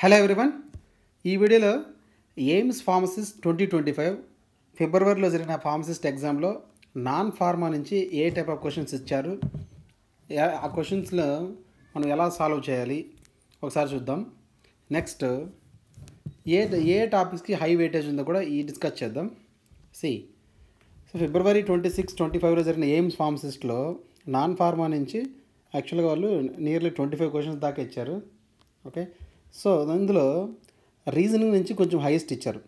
Hello everyone. ఈ వీడియోలో AIIMS pharmacist 2025 ఫిబ్రవరిలో జరిగిన ఫార్మసిస్ట్ ఎగ్జామ్లో నాన్ ఫార్మా నుంచి ఏ టైప్ ఆఫ్ క్వశ్చన్స్ ఇచ్చారు, ఆ క్వశ్చన్స్లో మనం ఎలా సాల్వ్ చేయాలి ఒకసారి చూద్దాం. నెక్స్ట్ ఏ ఏ టాపిక్స్కి హై వెయిటేజ్ ఉందో కూడా డిస్కస్ చేద్దాం. సో ఫిబ్రవరి 26, 25లో జరిగిన ఎయిమ్స్ ఫార్మసిస్ట్లో నాన్ ఫార్మా నుంచి యాక్చువల్గా వాళ్ళు నియర్లీ 25 క్వశ్చన్స్ దాకా ఇచ్చారు. ఓకే, సో అందులో రీజనింగ్ నుంచి కొంచెం హైయెస్ట్ ఇచ్చారు.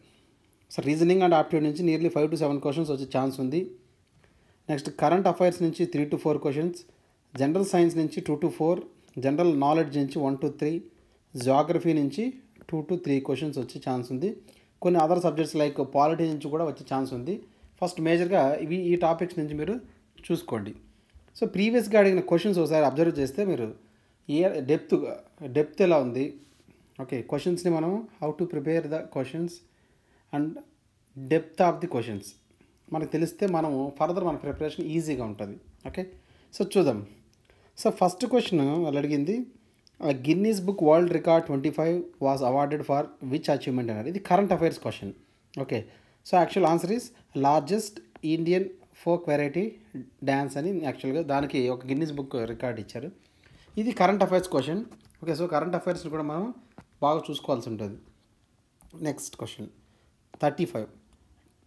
సో రీజనింగ్ అండ్ ఆప్టిట్యూడ్ నుంచి నియర్లీ 5 to 7 క్వశ్చన్స్ వచ్చే ఛాన్స్ ఉంది. నెక్స్ట్ కరెంట్ అఫైర్స్ నుంచి 3 to 4 క్వశ్చన్స్, జనరల్ సైన్స్ నుంచి 2 to 4, జనరల్ నాలెడ్జ్ నుంచి 1 to 3, జియోగ్రఫీ నుంచి 2 to 3 క్వశ్చన్స్ వచ్చే ఛాన్స్ ఉంది. కొన్ని అదర్ సబ్జెక్ట్స్ లైక్ పాలిటీ నుంచి కూడా వచ్చే ఛాన్స్ ఉంది. ఫస్ట్ మేజర్గా ఈ టాపిక్స్ నుంచి మీరు చూసుకోండి. సో ప్రీవియస్గా అడిగిన క్వశ్చన్స్ ఒకసారి అబ్జర్వ్ చేస్తే మీరు డెప్త్ ఎలా ఉంది. ఓకే, క్వశ్చన్స్ని మనం how to prepare the questions and depth of the questions మనకు తెలిస్తే మనము ఫర్దర్ మన ప్రిపరేషన్ ఈజీగా ఉంటుంది. ఓకే, సో చూద్దాం. సో ఫస్ట్ క్వశ్చన్ వాళ్ళు అడిగింది Guinness book world record 25 was awarded for which achievement అన్నారు. ఇది current affairs question. Okay, so actual answer is largest Indian folk variety dance అని యాక్చువల్గా దానికి ఒక గిన్నీస్ బుక్ రికార్డ్ ఇచ్చారు. ఇది current affairs question. Okay, so current అఫైర్స్ని కూడా మనం బాగా చూసుకోవాల్సి ఉంటుంది. Next question 35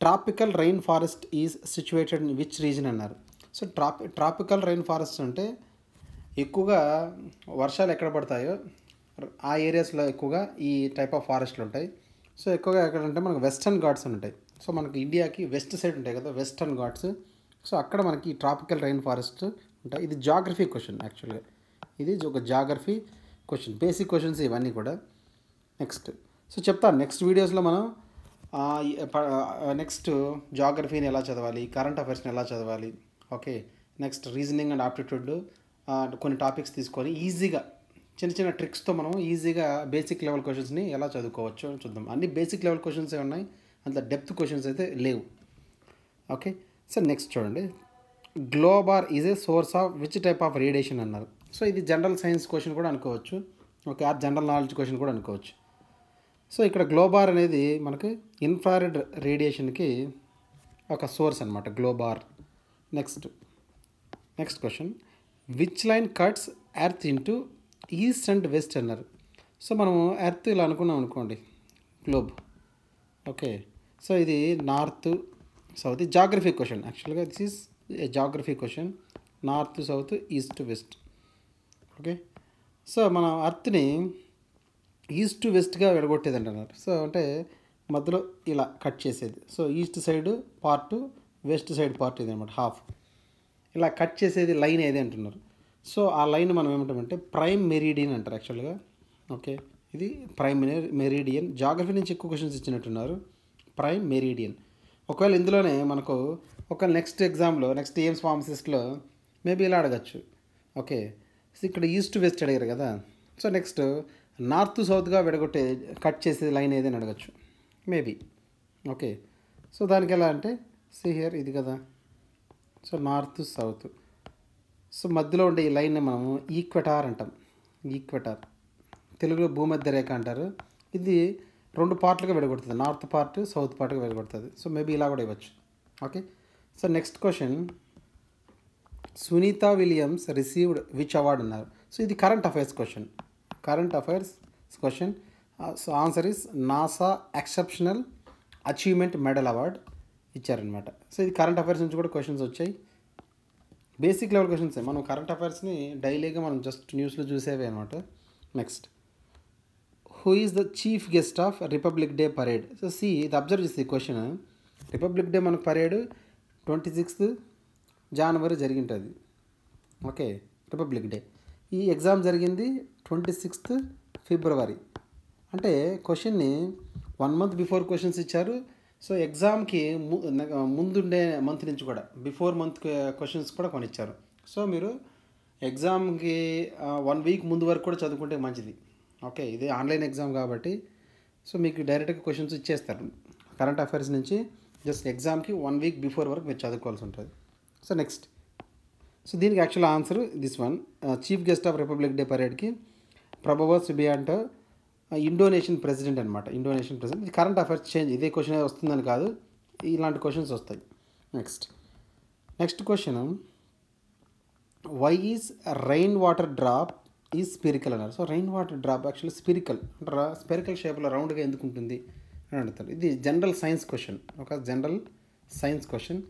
tropical rain forest is situated in which reason అన్నారు. సో ట్రాపికల్ రైన్ ఫారెస్ట్ అంటే ఎక్కువగా వర్షాలు ఎక్కడ పడతాయో ఆ ఏరియాస్లో ఎక్కువగా ఈ టైప్ ఆఫ్ ఫారెస్ట్లు ఉంటాయి. సో ఎక్కువగా ఎక్కడంటే మనకు వెస్టర్న్ ఘాట్స్ ఉంటాయి. సో మనకి ఇండియాకి వెస్ట్ సైడ్ ఉంటాయి కదా వెస్టర్న్ ఘాట్స్. సో అక్కడ మనకి ట్రాపికల్ రైన్ ఫారెస్ట్ ఉంటాయి. ఇది జాగ్రఫీ క్వశ్చన్. యాక్చువల్గా ఇది ఒక జాగ్రఫీ క్వశ్చన్, బేసిక్ క్వశ్చన్స్ ఇవన్నీ కూడా. నెక్స్ట్ సో చెప్తాను నెక్స్ట్ వీడియోస్లో మనం నెక్స్ట్ జాగ్రఫీని ఎలా చదవాలి, కరెంట్ అఫైర్స్ని ఎలా చదవాలి. Okay, next reasoning and aptitude కొన్ని టాపిక్స్ తీసుకొని ఈజీగా చిన్న చిన్న ట్రిక్స్తో మనం ఈజీగా బేసిక్ లెవెల్ క్వశ్చన్స్ని ఎలా చదువుకోవచ్చు అని చూద్దాం. అన్ని బేసిక్ లెవెల్ క్వశ్చన్సే ఉన్నాయి, అంత డెప్త్ క్వశ్చన్స్ అయితే లేవు. ఓకే, సో నెక్స్ట్ చూడండి globar is a source of which type of radiation అన్నారు. సో ఇది జనరల్ సైన్స్ క్వశ్చన్ కూడా అనుకోవచ్చు. ఓకే, ఆ జనరల్ నాలెడ్జ్ క్వశ్చన్ కూడా అనుకోవచ్చు. సో ఇక్కడ గ్లోబార్ అనేది మనకి ఇన్ఫ్రారెడ్ రేడియేషన్కి ఒక సోర్స్ అనమాట globar. Next question which line cuts earth into east and west అన్నారు. సో మనము ఎర్త్ ఇలా అనుకున్నాం అనుకోండి, గ్లోబ్. ఓకే, సో ఇది నార్త్ సౌత్. Geography question. యాక్చువల్గా this is a geography question. North south east west. Okay, so మన అర్త్ని east to వెస్ట్గా విడగొట్టేది అంటున్నారు. సో అంటే మధ్యలో ఇలా కట్ చేసేది. So east side part, west side part ఇది అనమాట, హాఫ్ ఇలా కట్ చేసేది లైన్ ఏది అంటున్నారు. సో ఆ లైన్ మనం ఏమంటామంటే ప్రైమ్ మెరీడియన్ అంటారు యాక్చువల్గా. ఓకే, ఇది ప్రైమ్ మెరీడియన్. జాగ్రఫీ నుంచి ఎక్కువ క్వశ్చన్స్ ఇచ్చినట్టున్నారు. Prime meridian. ఒకవేళ ఇందులోనే మనకు ఒక నెక్స్ట్ ఎగ్జామ్లో నెక్స్ట్ ఎయిమ్స్ ఫార్మసిస్ట్లో మేబీ ఇలా అడగచ్చు. ఓకే, సో ఇక్కడ ఈస్ట్ వెస్ట్ అడిగారు కదా. సో నెక్స్ట్ నార్త్ సౌత్గా విడగొట్టే కట్ చేసేది లైన్ ఏదని అడగచ్చు మేబీ. ఓకే, సో దానికి ఎలా అంటే హియర్ ఇది కదా. So north south. సో మధ్యలో ఉండే ఈ లైన్ని మనము ఈక్వెటార్ అంటాం. ఈక్వెటార్ తెలుగులో భూమధ్య రేఖ అంటారు. ఇది 2 పార్ట్లుగా విడగొడుతుంది, నార్త్ పార్ట్ సౌత్ పార్ట్గా విడగొడుతుంది. సో మేబీ ఇలా కూడా ఇవ్వచ్చు. Okay, so next question Sunita Williams received which award అన్నారు. సో ఇది current affairs question. Current affairs question. So answer is NASA exceptional achievement medal award ఇచ్చారనమాట. సో ఇది కరెంట్ అఫైర్స్ నుంచి కూడా క్వశ్చన్స్ వచ్చాయి. Basic level questions. మనం కరెంట్ అఫైర్స్ని డైలీగా మనం జస్ట్ న్యూస్లో చూసేవే అనమాట. Next who is the chief guest of republic day parade. So ఇది అబ్జర్వ్ చేస్తే క్వశ్చన్ రిపబ్లిక్ డే మనకు పరేడ్ 26th జనవరి జరిగింటుంది. Okay, republic day. ఈ ఎగ్జామ్ జరిగింది 26th ఫిబ్రవరి. అంటే క్వశ్చన్ని 1 month బిఫోర్ క్వశ్చన్స్ ఇచ్చారు. సో ఎగ్జామ్కి ముందుండే మంత్ నుంచి కూడా బిఫోర్ మంత్ క్వశ్చన్స్ కూడా కొన్ని ఇచ్చారు. సో మీరు ఎగ్జామ్కి 1 week ముందు వరకు కూడా చదువుకుంటే మంచిది. ఓకే, ఇది ఆన్లైన్ ఎగ్జామ్ కాబట్టి సో మీకు డైరెక్ట్గా క్వశ్చన్స్ ఇచ్చేస్తారు కరెంట్ అఫైర్స్ నుంచి. జస్ట్ ఎగ్జామ్కి 1 week బిఫోర్ వరకు మీరు చదువుకోవాల్సి ఉంటుంది. సో నెక్స్ట్ సో దీనికి actual answer this one. Chief guest of republic day పరేడ్కి ప్రభావ సుబియాంటో ఇండోనేషియన్ ప్రెసిడెంట్ అనమాట. Indonesian president. ఇది కరెంట్ అఫైర్స్ చేంజ్, ఇదే క్వశ్చన్ వస్తుందని కాదు, ఇలాంటి క్వశ్చన్స్ వస్తాయి. Next question, why is rain water drop is spherical అన్నారు. So rain water drop actually spherical షేప్లో రౌండ్గా ఎందుకు ఉంటుంది అని అడుగుతారు. ఇది జనరల్ సైన్స్ క్వశ్చన్, ఒక జనరల్ సైన్స్ క్వశ్చన్.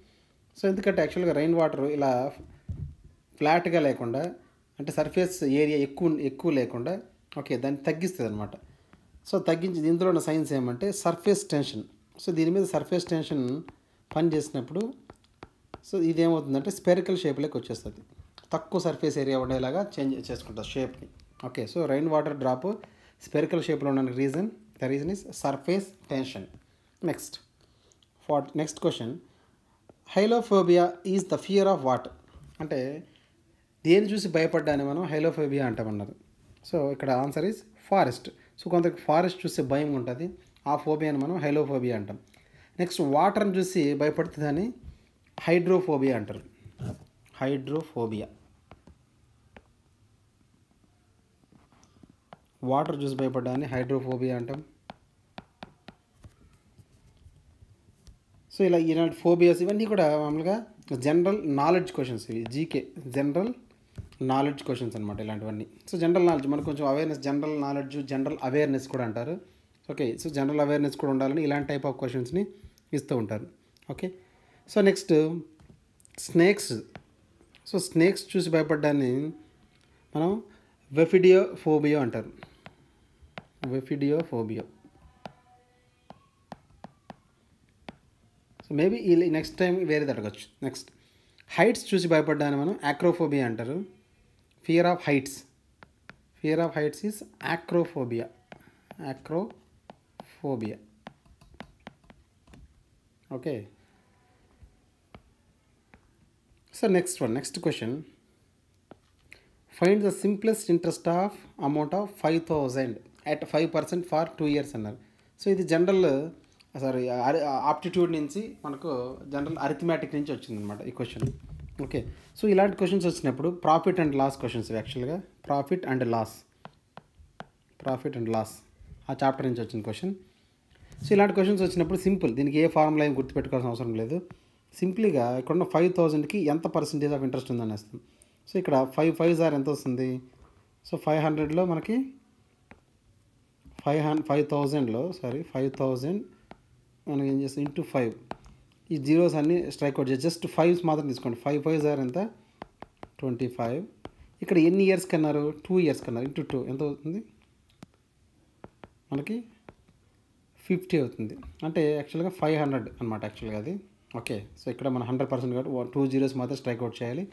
సో ఎందుకంటే యాక్చువల్గా రెయిన్ వాటర్ ఇలా ఫ్లాట్గా లేకుండా, అంటే సర్ఫేస్ ఏరియా ఎక్కువ లేకుండా దాన్ని తగ్గిస్తుంది అనమాట. సో తగ్గించి దీంట్లో ఉన్న సైన్స్ ఏమంటే సర్ఫేస్ టెన్షన్. సో దీని మీద సర్ఫేస్ టెన్షన్ పని చేసినప్పుడు సో ఇదేమవుతుందంటే స్పెరికల్ షేప్లోకి వచ్చేస్తుంది, తక్కువ సర్ఫేస్ ఏరియా ఉండేలాగా చేంజ్ చేసుకుంటుంది షేప్ని. So rain water drop spherical షేప్లో ఉండడానికి the reason is surface tension. Next question, hylophobia is the fear of what. అంటే దేని చూసి భయపడ్డాన్ని మనం హైలోఫోబియా అంటామన్నారు. సో ఇక్కడ ఆన్సర్ ఈజ్ ఫారెస్ట్. సో కొందరికి ఫారెస్ట్ చూస్తే భయం ఉంటుంది, ఆ ఫోబియాని మనం హైలోఫోబియా అంటాం. నెక్స్ట్ వాటర్ని చూసి భయపడుతుందని హైడ్రోఫోబియా అంటారు. హైడ్రోఫోబియా, వాటర్ చూసి భయపడ్డాన్ని హైడ్రోఫోబియా అంటాం. సో ఇలాంటి ఫోబియాస్ ఇవన్నీ కూడా మామూలుగా జనరల్ నాలెడ్జ్ క్వశ్చన్స్, ఇవి జీకే జనరల్ నాలెడ్జ్ క్వశ్చన్స్ అనమాట ఇలాంటివన్నీ. సో జనరల్ నాలెడ్జ్ మనకు కొంచెం awareness, general knowledge general awareness కూడా అంటారు. సో జనరల్ అవేర్నెస్ కూడా ఉండాలని ఇలాంటి టైప్ ఆఫ్ క్వశ్చన్స్ని ఇస్తూ ఉంటారు. So next snakes. So snakes చూసి భయపడ్డాన్ని మనం వెఫిడియోఫోబియా అంటారు. వెఫిడియోఫోబియా. సో మేబీ నెక్స్ట్ టైం వేరేది అడగచ్చు. నెక్స్ట్ హైట్స్ చూసి భయపడ్డాన్ని మనం యాక్రోఫోబియా అంటారు. Fear of heights is acrophobia. So next question, find the simplest interest of amount of 5,000 at 5% for 2 years అన్నారు. సో ఇది జనరల్ ఆప్టిట్యూడ్ నుంచి మనకు జనరల్ అరిథమెటిక్ నుంచి వచ్చిందనమాట ఈ క్వశ్చన్. సో ఇలాంటి క్వశ్చన్స్ వచ్చినప్పుడు ప్రాఫిట్ అండ్ లాస్ క్వశ్చన్స్ యాక్చువల్గా ప్రాఫిట్ అండ్ లాస్ ఆ చాప్టర్ నుంచి వచ్చిన క్వశ్చన్. సో ఇలాంటి క్వశ్చన్స్ వచ్చినప్పుడు సింపుల్, దీనికి ఏ ఫార్ములా ఏం గుర్తుపెట్టుకోవాల్సిన అవసరం లేదు. సింప్లీగా ఇక్కడున్న 5,000కి ఎంత పర్సెంటేజ్ ఆఫ్ ఇంట్రెస్ట్ ఉందని వస్తుంది. సో ఇక్కడ 5 5s ఎంత వస్తుంది. సో 500లో మనకి 5,000 మనం ఏం చేస్తాం ఇంటూ 5, ఈ జీరోస్ అన్నీ స్ట్రైక్ అవుట్ చేసి జస్ట్ 5s మాత్రం తీసుకోండి. 5 5s ఎంత 25. ఇక్కడ ఎన్ని ఇయర్స్కి అన్నారు, 2 years అన్నారు. ఇంటూ 2 ఎంత అవుతుంది మనకి 50 అవుతుంది. అంటే యాక్చువల్గా 500 అనమాట యాక్చువల్గా అది. సో ఇక్కడ మనం 100% కాబట్టి 2 zeros మాత్రం స్ట్రైక్ అవుట్ చేయాలి.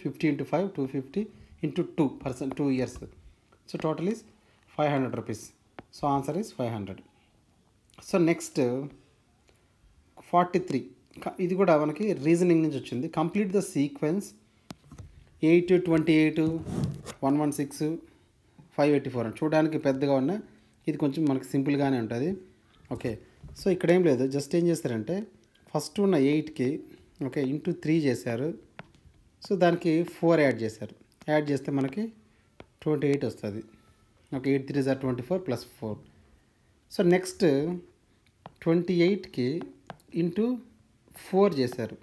50 into 5 250 into 2 years. So total is 500 rupees. So answer is 500. So next 43, ఇది కూడా మనకి రీజనింగ్ నుంచి వచ్చింది. కంప్లీట్ ద సీక్వెన్స్ 8 28 116 584 అని చూడడానికి పెద్దగా ఉన్న, ఇది కొంచెం మనకి సింపుల్గానే ఉంటుంది. సో ఇక్కడ ఏం లేదు, జస్ట్ ఏం చేస్తారంటే ఫస్ట్ ఉన్న 8కి ఇంటూ 3 చేశారు. సో దానికి 4 యాడ్ చేశారు. యాడ్ చేస్తే మనకి 28 వస్తుంది. 8 3s are 24 + 4. So next 28కి into 4 చేశారు.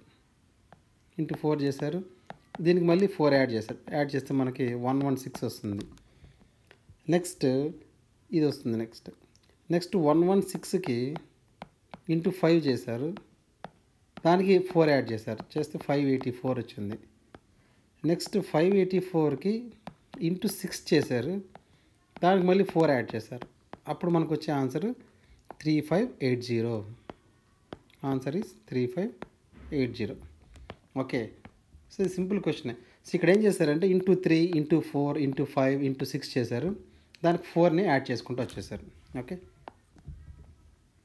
దీనికి మళ్ళీ 4 యాడ్ చేశారు. యాడ్ చేస్తే మనకి 116 వస్తుంది. నెక్స్ట్ ఇది వస్తుంది. నెక్స్ట్ 116కి ఇంటూ 5 చేశారు. దానికి 4 యాడ్ చేశారు. చేస్తే 584 వచ్చింది. నెక్స్ట్ 584కి ఇంటూ 6 చేశారు. దానికి మళ్ళీ 4 యాడ్ చేశారు. అప్పుడు మనకు వచ్చే ఆన్సర్ 3580. Answer is 3580. సో ఇది సింపుల్ క్వశ్చనే. సో ఇక్కడ ఏం చేశారంటే ఇంటూ 3 ఇంటూ 4 ఇంటూ 5 ఇంటూ 6 చేశారు. దానికి 4ని యాడ్ చేసుకుంటూ వచ్చేసారు.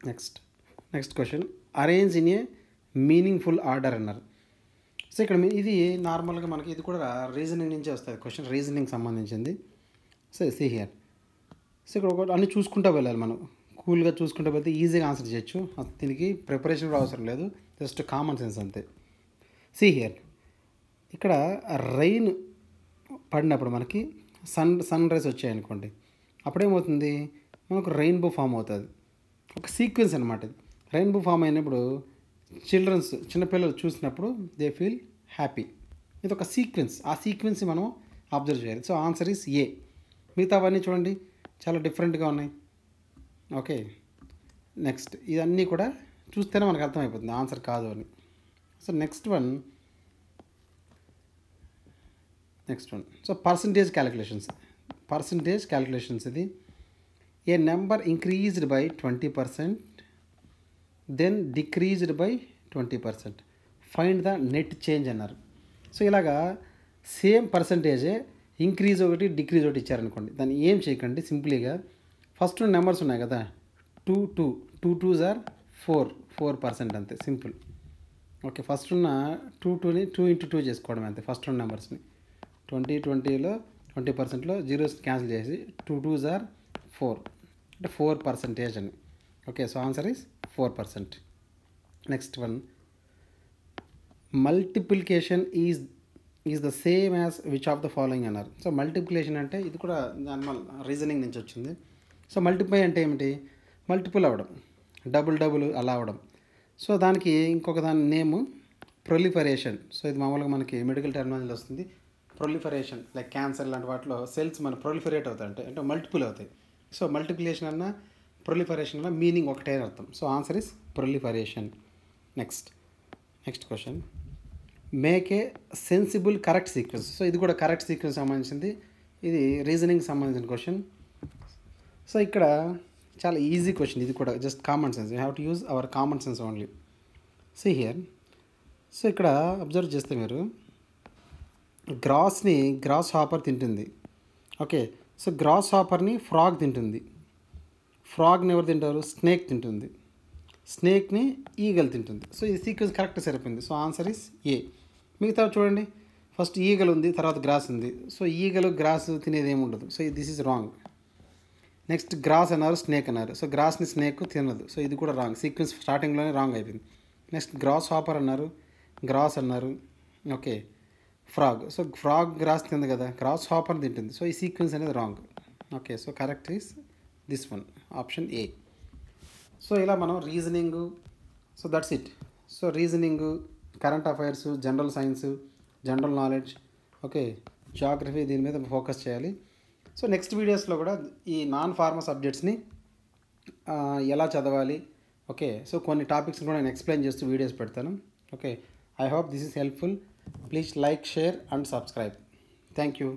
Next question, arrange in a meaningful order అన్నారు. సో ఇక్కడ ఇది నార్మల్గా మనకి ఇది కూడా రీజనింగ్ నుంచే వస్తుంది క్వశ్చన్, రీజనింగ్ సంబంధించింది. So see here. సో ఇక్కడ ఒకటి అన్నీ చూసుకుంటూ వెళ్ళాలి, మనం కూల్గా చూసుకుంటూ వెళ్తే ఈజీగా ఆన్సర్ చేయొచ్చు. దీనికి ప్రిపరేషన్ కూడా అవసరం లేదు, జస్ట్ కామన్ సెన్స్ అంతే. సీ హియర్, ఇక్కడ రైన్ పడినప్పుడు మనకి సన్ రైజ్ వచ్చాయనుకోండి, అప్పుడేమవుతుంది మనకు రెయిన్బో ఫామ్ అవుతుంది. ఒక సీక్వెన్స్ అనమాట ఇది. రెయిన్బో ఫామ్ అయినప్పుడు చిన్నపిల్లలు చూసినప్పుడు దే ఫీల్ హ్యాపీ. ఇది ఒక సీక్వెన్స్. ఆ సీక్వెన్స్ మనం అబ్జర్వ్ చేయాలి. So answer is a. మిగతా అవన్నీ చూడండి చాలా డిఫరెంట్గా ఉన్నాయి. ఓకే, నెక్స్ట్ ఇవన్నీ కూడా చూస్తేనే మనకు అర్థమైపోతుంది ఆన్సర్ కాదు అని. So next one so percentage calculations ఇది. A number increased by 20%, then decreased by 20%, find the net change అన్నారు. సో ఇలాగా సేమ్ పర్సంటేజే ఇంక్రీజ్ ఒకటి డిక్రీజ్ ఒకటి ఇచ్చారనుకోండి, దాన్ని ఏం చేయకండి, సింపుల్గా ఫస్ట్ నెంబర్స్ ఉన్నాయి కదా, 2 2s ఆర్ 4% అంతే, సింపుల్. ఓకే, ఫస్ట్ ఉన్న 2ని 2 × 2 చేసుకోవడం అంతే. ఫస్ట్ ఉన్న నెంబర్స్ని 20లో 20%లో జీరోస్ క్యాన్సిల్ చేసి 2 2s ఆర్ 4 అంటే 4% అని. Okay, so answer is 4%. Next one, multiplication is the same as which of the following అన్నారు. సో మల్టిప్లికేషన్ అంటే ఇది కూడా నార్మల్ రీజనింగ్ నుంచి వచ్చింది. సో మల్టిప్లై అంటే ఏమిటి? మల్టిపుల్ అవ్వడం, డబుల్ అలా అవ్వడం. సో దానికి ఇంకొక దాని నేము ప్రొలిఫరేషన్. సో ఇది మామూలుగా మనకి మెడికల్ టెర్మినాలజీలో వస్తుంది. ప్రొలిఫరేషన్ లైక్ క్యాన్సర్ లాంటి వాటిలో సెల్స్ మన ప్రొలిఫరేట్ అవుతాయి, అంటే మల్టిపుల్ అవుతాయి. సో మల్టిప్లికేషన్ అన్న ప్రొలిఫరేషన్ అన్న మీనింగ్ ఒకటే అని అర్థం. So answer is proliferation. Next question, make a sensible correct sequence. So ఇది కూడా కరెక్ట్ సీక్వెన్స్ సంబంధించింది, ఇది రీజనింగ్ సంబంధించిన క్వశ్చన్. సో ఇక్కడ చాలా ఈజీ క్వశ్చన్, ఇది కూడా just common sense. You have to use our common sense only. See here. So ఇక్కడ అబ్జర్వ్ చేస్తే మీరు గ్రాస్ హాపర్ తింటుంది. ఓకే, సో గ్రాస్ హాపర్ని ఫ్రాగ్ తింటుంది. ఫ్రాగ్ని ఎవరు తింటారు? స్నేక్ తింటుంది. స్నేక్ని ఈగల్ తింటుంది. సో ఈ సీక్వెన్స్ కరెక్ట్ సరిపోయింది. So answer is A. మిగతా చూడండి, ఫస్ట్ ఈగల్ ఉంది, తర్వాత గ్రాస్ ఉంది. సో ఈగలు గ్రాస్ తినేది ఏమి ఉండదు. So this is wrong. Next grass అన్నారు, స్నేక్ అన్నారు. సో గ్రాస్ని స్నేక్ తినదు. సో ఇది కూడా రాంగ్. సీక్వెన్స్ స్టార్టింగ్లోనే రాంగ్ అయిపోయింది. నెక్స్ట్ గ్రాస్ హాపర్ అన్నారు, గ్రాస్ అన్నారు. Okay, frog. So frog grass తింది కదా, గ్రాస్ హాపర్ తింటుంది. సో ఈ సీక్వెన్స్ అనేది wrong. Okay, so correct is this one, option A. So ఇలా మనం reasoning, so that's it. So reasoning, current affairs, general science, general knowledge, okay, geography, దీని మీద focus చేయాలి. సో నెక్స్ట్ వీడియోస్లో కూడా ఈ నాన్ ఫార్మల్ సబ్జెక్ట్స్ని ఎలా చదవాలి, ఓకే, సో కొన్ని టాపిక్స్ కూడా నేను ఎక్స్ప్లెయిన్ చేస్తూ వీడియోస్ పెడతాను. Okay, I hope this is helpful. Please like, share and subscribe. Thank you.